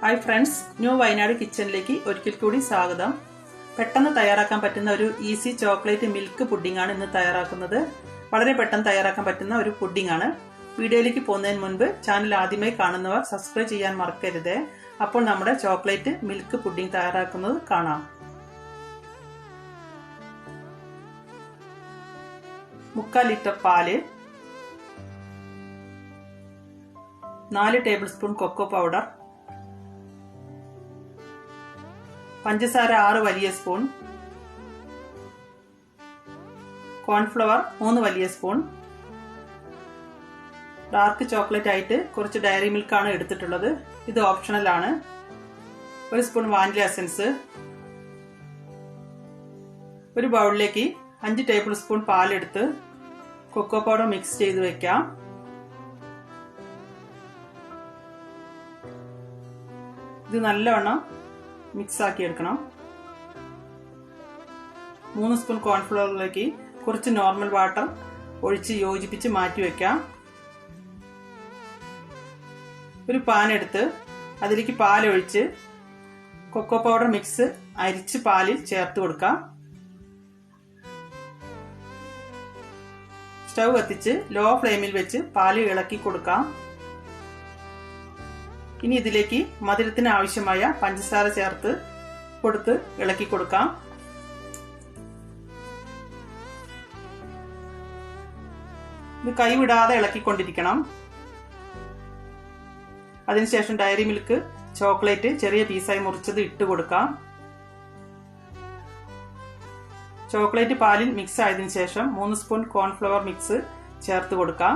Hi friends, new Wayanad കിച്ചണിലേക്ക് ഒരിക്കൽ കൂടി സ്വാഗതം. പെട്ടെന്ന് തയ്യാറാക്കാൻ പറ്റുന്ന ഒരു ഈസി ചോക്ലേറ്റ് മിൽക്ക് പുഡിംഗ് ആണ് ഇന്ന് തയ്യാറാക്കുന്നത്. വളരെ പെട്ടെന്ന് തയ്യാറാക്കാൻ പറ്റുന്ന ഒരു പുഡിംഗ് ആണ്. വീഡിയോയിലേക്ക് പോകുന്നതിന് മുൻപ് ചാനൽ ആദ്യമായി കാണുന്നവർ സബ്സ്ക്രൈബ് ചെയ്യാൻ മറക്കരുത്. അപ്പോൾ നമ്മുടെ ചോക്ലേറ്റ് മിൽക്ക് പുഡിംഗ് തയ്യാറാക്കുന്നത് കാണാം. 3/4 ലിറ്റർ പാല്, 4 ടേബിൾ സ്പൂൺ കൊക്കോ പൗഡർ, പഞ്ചസാര 6 വലിയ സ്പൂൺ, കോൺഫ്ലവർ 3 വലിയ സ്പൂൺ, ഡാർക്ക് ചോക്ലേറ്റ് ആയിട്ട് കുറച്ച് ഡയറി മിൽക്ക് ആണ് എടുത്തിട്ടുള്ളത്. ഇത് ഓപ്ഷണൽ ആണ്. 1 സ്പൂൺ വാനില എസൻസ്. ഒരു ബൗളിലേക്ക് 5 ടേബിൾ സ്പൂൺ പാലെടുത്ത് കൊക്കോ പൗഡർ മിക്സ് ചെയ്ത് വെക്കാം. ഇത് നല്ലവണ്ണം മിക്സ് ആക്കി എടുക്കണം. 3 സ്പൂൺ കോൺഫ്ലവറിലേക്ക് കുറച്ച് നോർമൽ വാട്ടർ ഒഴിച്ച് യോജിപ്പിച്ച് മാറ്റി വെക്കാം. ഒരു പാൻ എടുത്ത് അതിലേക്ക് പാലൊഴിച്ച് കൊക്കോ പൗഡർ മിക്സ് അരിച്ച് പാലിൽ ചേർത്ത് കൊടുക്കാം. സ്റ്റൗ കത്തിച്ച് ലോ ഫ്ലെയിമിൽ വെച്ച് പാല് ഇളക്കി കൊടുക്കാം. ഇനി ഇതിലേക്ക് മധുരത്തിന് ആവശ്യമായ പഞ്ചസാര ചേർത്ത് കൊടുത്ത് ഇളക്കി കൊടുക്കാം. ഇത് കൈവിടാതെ ഇളക്കിക്കൊണ്ടിരിക്കണം. അതിനുശേഷം ഡയറി മിൽക്ക് ചോക്ലേറ്റ് ചെറിയ പീസായി മുറിച്ചത് ഇട്ട് കൊടുക്കാം. ചോക്ലേറ്റ് പാലിൽ മിക്സ് ആയതിനു ശേഷം 3 സ്പൂൺ കോൺഫ്ലവർ മിക്സ് ചേർത്ത് കൊടുക്കാം.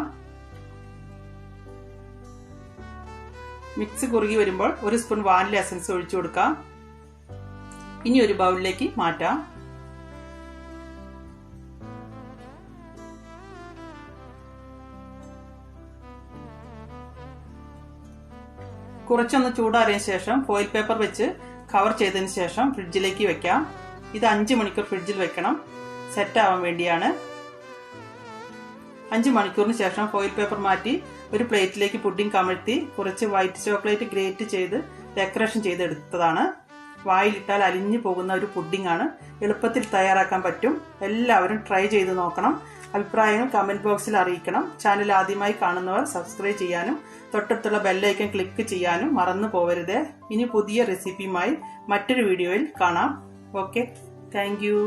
മിക്സ് കുറുകി വരുമ്പോൾ 1 സ്പൂൺ വാനില എസൻസ് ഒഴിച്ചു കൊടുക്കാം. ഇനി ഒരു ബൗളിലേക്ക് മാറ്റാം. കുറച്ചൊന്ന് ചൂടാറിയതിനു ശേഷം ഫോയിൽ പേപ്പർ വെച്ച് കവർ ചെയ്തതിനു ശേഷം ഫ്രിഡ്ജിലേക്ക് വെക്കാം. ഇത് 5 മണിക്കൂർ ഫ്രിഡ്ജിൽ വെക്കണം. സെറ്റ് ആവാൻ വേണ്ടിയാണ്. 5 മണിക്കൂറിന് ശേഷം ഫോയിൽ പേപ്പർ മാറ്റി ഒരു പ്ലേറ്റിലേക്ക് പുഡിംഗ് കമഴ്ത്തി കുറച്ച് വൈറ്റ് ചോക്ലേറ്റ് ഗ്രേറ്റ് ചെയ്ത് ഡെക്കറേഷൻ ചെയ്തെടുത്തതാണ്. വായിലിട്ടാൽ അലിഞ്ഞു പോകുന്ന ഒരു പുഡിംഗ് ആണ്. എളുപ്പത്തിൽ തയ്യാറാക്കാൻ പറ്റും. എല്ലാവരും ട്രൈ ചെയ്ത് നോക്കണം. അഭിപ്രായങ്ങൾ കമന്റ് ബോക്സിൽ അറിയിക്കണം. ചാനൽ ആദ്യമായി കാണുന്നവർ സബ്സ്ക്രൈബ് ചെയ്യാനും തൊട്ടടുത്തുള്ള ബെല്ലൈക്കൺ ക്ലിക്ക് ചെയ്യാനും മറന്നു പോകരുത്. ഇനി പുതിയ റെസിപ്പിയുമായി മറ്റൊരു വീഡിയോയിൽ കാണാം. Okay, thank you.